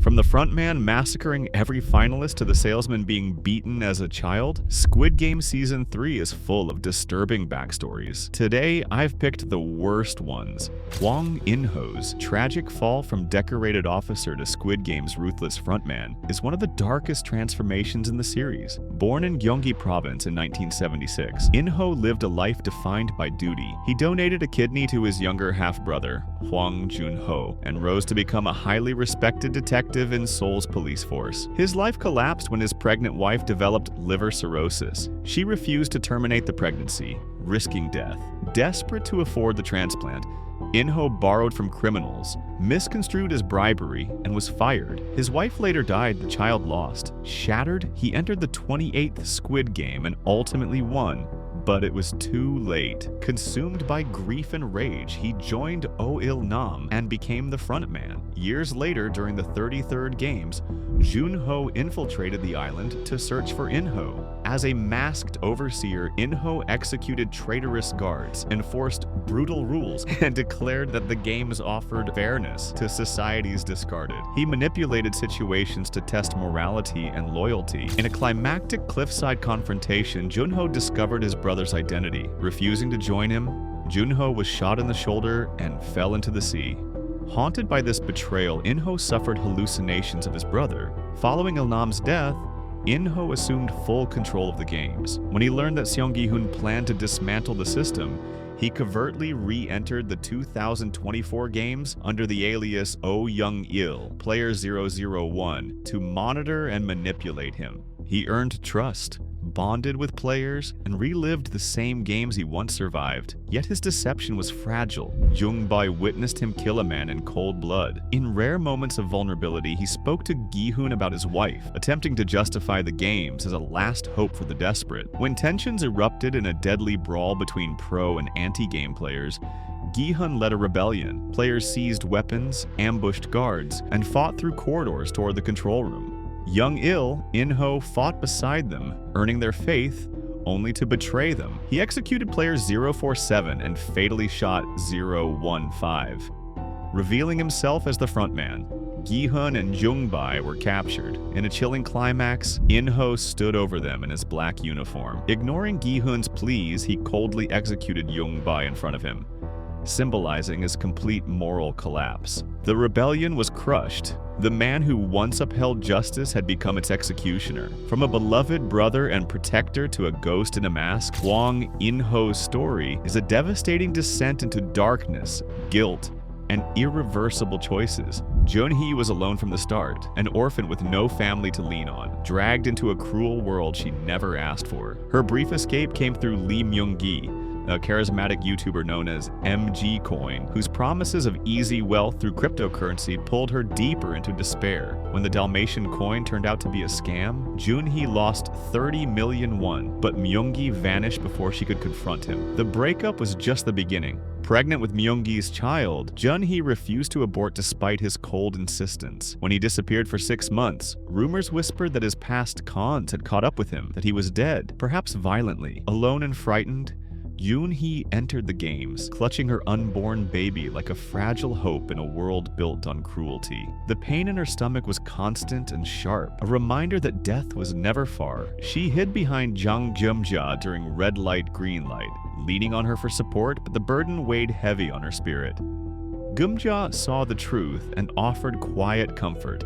From the frontman massacring every finalist to the salesman being beaten as a child, Squid Game Season 3 is full of disturbing backstories. Today, I've picked the worst ones. Hwang In-ho's tragic fall from decorated officer to Squid Game's ruthless frontman is one of the darkest transformations in the series. Born in Gyeonggi Province in 1976, In-ho lived a life defined by duty. He donated a kidney to his younger half-brother, Hwang Jun-ho, and rose to become a highly respected detective in Seoul's police force. His life collapsed when his pregnant wife developed liver cirrhosis. She refused to terminate the pregnancy, risking death. Desperate to afford the transplant, In-ho borrowed from criminals, misconstrued as bribery, and was fired. His wife later died, the child lost. Shattered, he entered the 28th Squid Game and ultimately won. But it was too late. Consumed by grief and rage, he joined Oh Il-nam and became the frontman. Years later, during the 33rd Games, Jun-ho infiltrated the island to search for In-ho. As a masked overseer, In-ho executed traitorous guards, enforced brutal rules, and declared that the games offered fairness to society's discarded. He manipulated situations to test morality and loyalty. In a climactic cliffside confrontation, Jun-ho discovered his brother's identity. Refusing to join him, Jun-ho was shot in the shoulder and fell into the sea. Haunted by this betrayal, In-ho suffered hallucinations of his brother. Following Il-nam's death, In-ho assumed full control of the games. When he learned that Seong Gi-hoon planned to dismantle the system, he covertly re-entered the 2024 games under the alias Oh Young-il, Player 001, to monitor and manipulate him. He earned trust, bonded with players, and relived the same games he once survived. Yet his deception was fragile. Jung-bae witnessed him kill a man in cold blood. In rare moments of vulnerability, he spoke to Gi-hoon about his wife, attempting to justify the games as a last hope for the desperate. When tensions erupted in a deadly brawl between pro and anti-game players, Gi-hoon led a rebellion. Players seized weapons, ambushed guards, and fought through corridors toward the control room. Young-il, In-ho fought beside them, earning their faith, only to betray them. He executed player 047 and fatally shot 015. Revealing himself as the frontman, Gi-hoon and Jung-bae were captured. In a chilling climax, In-ho stood over them in his black uniform. Ignoring Gi-hoon's pleas, he coldly executed Jung-bae in front of him, symbolizing his complete moral collapse. The rebellion was crushed. The man who once upheld justice had become its executioner. From a beloved brother and protector to a ghost in a mask, Hwang In-ho's story is a devastating descent into darkness, guilt, and irreversible choices. Jun-hee was alone from the start, an orphan with no family to lean on, dragged into a cruel world she never asked for. Her brief escape came through Lee Myung-gi, a charismatic YouTuber known as MG Coin, whose promises of easy wealth through cryptocurrency pulled her deeper into despair. When the Dalmatian coin turned out to be a scam, Jun-hee lost 30 million won, but Myung-gi vanished before she could confront him. The breakup was just the beginning. Pregnant with Myung-gi's child, Jun-hee refused to abort despite his cold insistence. When he disappeared for 6 months, rumors whispered that his past cons had caught up with him, that he was dead, perhaps violently. Alone and frightened, Jun-hee entered the games, clutching her unborn baby like a fragile hope in a world built on cruelty. The pain in her stomach was constant and sharp, a reminder that death was never far. She hid behind Jang Geum-ja during red light, green light, leaning on her for support, but the burden weighed heavy on her spirit. Geum-ja saw the truth and offered quiet comfort.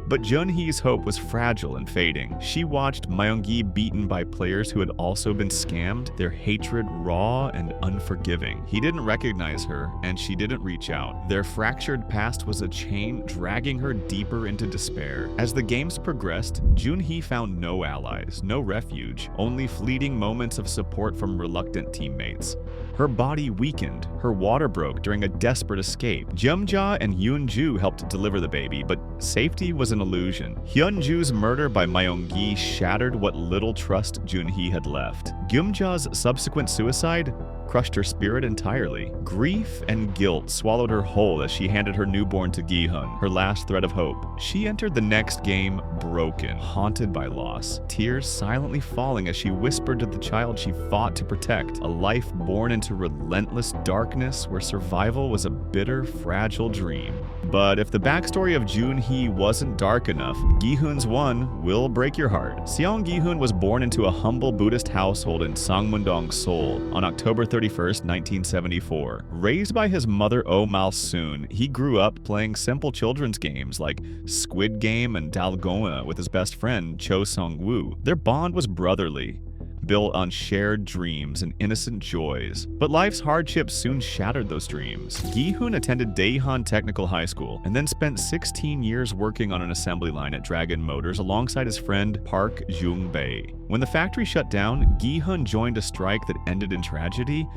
But Jun-hee's hope was fragile and fading. She watched Myung-gi beaten by players who had also been scammed, their hatred raw and unforgiving. He didn't recognize her, and she didn't reach out. Their fractured past was a chain dragging her deeper into despair. As the games progressed, Jun-hee found no allies, no refuge, only fleeting moments of support from reluctant teammates. Her body weakened, her water broke during a desperate escape. Jeum-ja and Yoon-ju helped deliver the baby, but safety was an illusion. Hyun-ju's murder by Myung-gi shattered what little trust Jun-hee had left. Gyum-ja's subsequent suicide crushed her spirit entirely. Grief and guilt swallowed her whole as she handed her newborn to Gi-hun, her last thread of hope. She entered the next game broken, haunted by loss, tears silently falling as she whispered to the child she fought to protect, a life born into relentless darkness where survival was a bitter, fragile dream. But if the backstory of Jun-hee wasn't dark enough, Gi-hun's one will break your heart. Seong Gi-hun was born into a humble Buddhist household in Sangmun-dong, Seoul, on October 31st, 1974. Raised by his mother Oh Mal-soon, he grew up playing simple children's games like Squid Game and Dalgona with his best friend Cho Sung-woo. Their bond was brotherly, built on shared dreams and innocent joys. But life's hardships soon shattered those dreams. Gi-hun attended Daehan Technical High School and then spent 16 years working on an assembly line at Dragon Motors alongside his friend Park Jung-bae. When the factory shut down, Gi-hun joined a strike that ended in tragedy.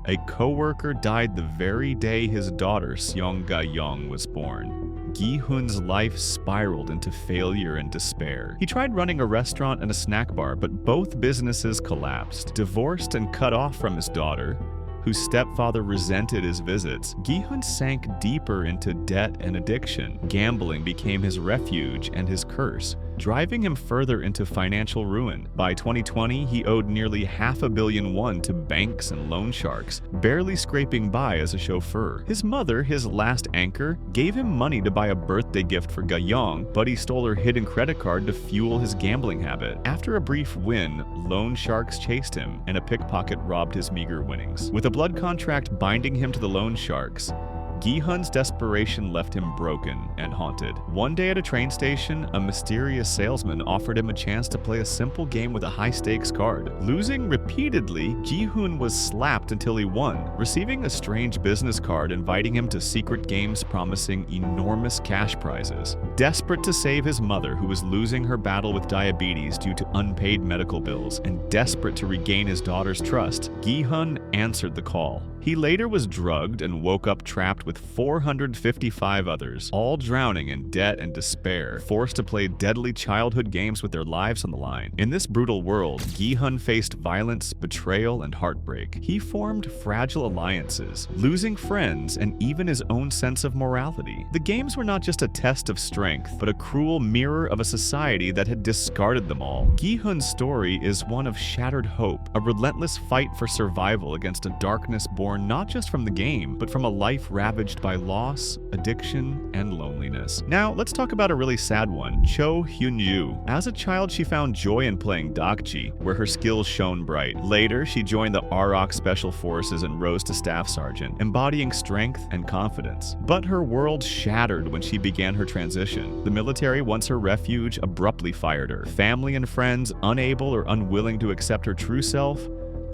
A co-worker died the very day his daughter Seong Ga-young was born. Gi-hun's life spiraled into failure and despair. He tried running a restaurant and a snack bar, but both businesses collapsed. Divorced and cut off from his daughter, whose stepfather resented his visits, Gi-hun sank deeper into debt and addiction. Gambling became his refuge and his curse, driving him further into financial ruin. By 2020, he owed nearly $500 million to banks and loan sharks, barely scraping by as a chauffeur. His mother, his last anchor, gave him money to buy a birthday gift for Ga-young, but he stole her hidden credit card to fuel his gambling habit. After a brief win, loan sharks chased him, and a pickpocket robbed his meager winnings. With a blood contract binding him to the loan sharks, Gi-hun's desperation left him broken and haunted. One day at a train station, a mysterious salesman offered him a chance to play a simple game with a high-stakes card. Losing repeatedly, Gi-hun was slapped until he won, receiving a strange business card inviting him to secret games promising enormous cash prizes. Desperate to save his mother, who was losing her battle with diabetes due to unpaid medical bills, and desperate to regain his daughter's trust, Gi-hun answered the call. He later was drugged and woke up trapped with 455 others, all drowning in debt and despair, forced to play deadly childhood games with their lives on the line. In this brutal world, Gi-hun faced violence, betrayal, and heartbreak. He formed fragile alliances, losing friends and even his own sense of morality. The games were not just a test of strength, but a cruel mirror of a society that had discarded them all. Gi-hun's story is one of shattered hope, a relentless fight for survival against a darkness born not just from the game, but from a life ravaged by loss, addiction, and loneliness. Now, let's talk about a really sad one, Cho Hyun-joo. As a child, she found joy in playing Dakji, where her skills shone bright. Later, she joined the ROK Special Forces and rose to Staff Sergeant, embodying strength and confidence. But her world shattered when she began her transition. The military, once her refuge, abruptly fired her. Family and friends, unable or unwilling to accept her true self,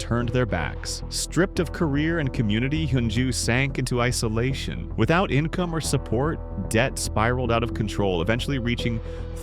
turned their backs. Stripped of career and community, Hyun-joo sank into isolation. Without income or support, debt spiraled out of control, eventually reaching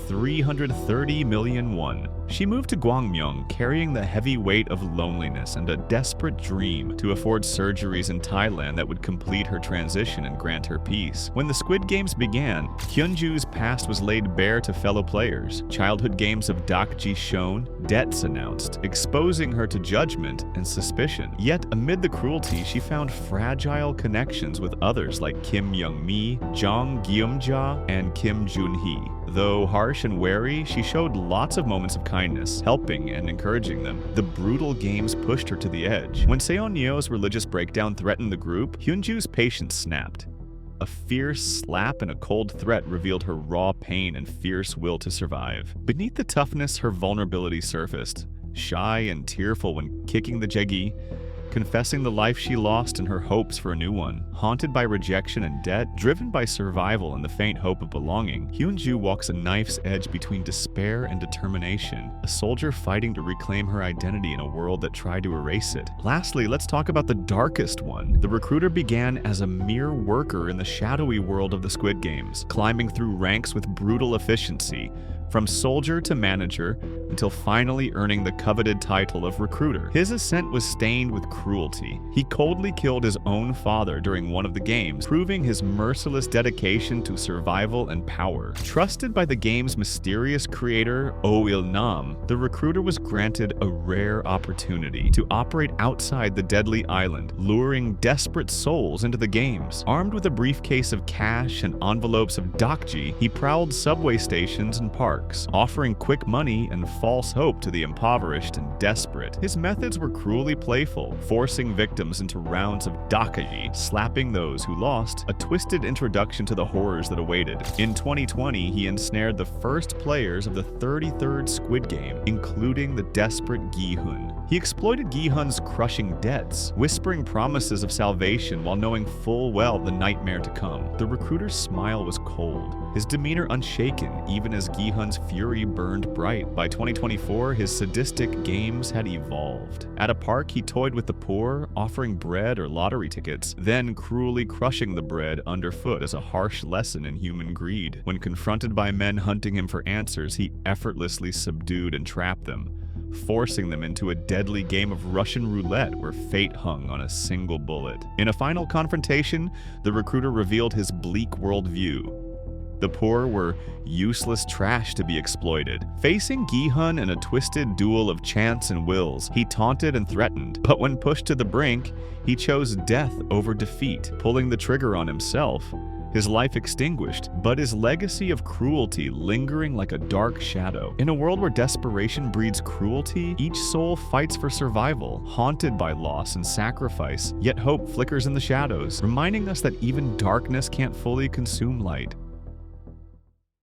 330 million won. She moved to Gwangmyeong, carrying the heavy weight of loneliness and a desperate dream to afford surgeries in Thailand that would complete her transition and grant her peace. When the Squid Games began, Hyun-joo's past was laid bare to fellow players. Childhood games of Dakji shown, debts announced, exposing her to judgment and suspicion. Yet, amid the cruelty, she found fragile connections with others like Kim Young-mi, Jang Gyum-ja, and Kim Jun-hee. Though harsh and wary, she showed lots of moments of kindness, helping and encouraging them. The brutal games pushed her to the edge. When Seon-yeo's religious breakdown threatened the group, Hyun-joo's patience snapped. A fierce slap and a cold threat revealed her raw pain and fierce will to survive. Beneath the toughness, her vulnerability surfaced. Shy and tearful when kicking the jegi, confessing the life she lost and her hopes for a new one. Haunted by rejection and debt, driven by survival and the faint hope of belonging, Hyun-joo walks a knife's edge between despair and determination, a soldier fighting to reclaim her identity in a world that tried to erase it. Lastly, let's talk about the darkest one. The recruiter began as a mere worker in the shadowy world of the Squid Games, climbing through ranks with brutal efficiency, from soldier to manager, until finally earning the coveted title of recruiter. His ascent was stained with cruelty. He coldly killed his own father during one of the games, proving his merciless dedication to survival and power. Trusted by the game's mysterious creator, Nam, the recruiter was granted a rare opportunity to operate outside the deadly island, luring desperate souls into the games. Armed with a briefcase of cash and envelopes of dakji, he prowled subway stations and parks, offering quick money and false hope to the impoverished and desperate. His methods were cruelly playful, forcing victims into rounds of dakaji, slapping those who lost, a twisted introduction to the horrors that awaited. In 2020, he ensnared the first players of the 33rd Squid Game, including the desperate Gi-hun. He exploited Gi-hun's crushing debts, whispering promises of salvation while knowing full well the nightmare to come. The recruiter's smile was cold, his demeanor unshaken, even as Gi-hun's fury burned bright. By 2024, his sadistic games had evolved. At a park, he toyed with the poor, offering bread or lottery tickets, then cruelly crushing the bread underfoot as a harsh lesson in human greed. When confronted by men hunting him for answers, he effortlessly subdued and trapped them, forcing them into a deadly game of Russian roulette where fate hung on a single bullet. In a final confrontation, the recruiter revealed his bleak worldview. The poor were useless trash to be exploited. Facing Gi-hun in a twisted duel of chance and wills, he taunted and threatened, but when pushed to the brink, he chose death over defeat, pulling the trigger on himself. His life extinguished, but his legacy of cruelty lingering like a dark shadow. In a world where desperation breeds cruelty, each soul fights for survival, haunted by loss and sacrifice, yet hope flickers in the shadows, reminding us that even darkness can't fully consume light.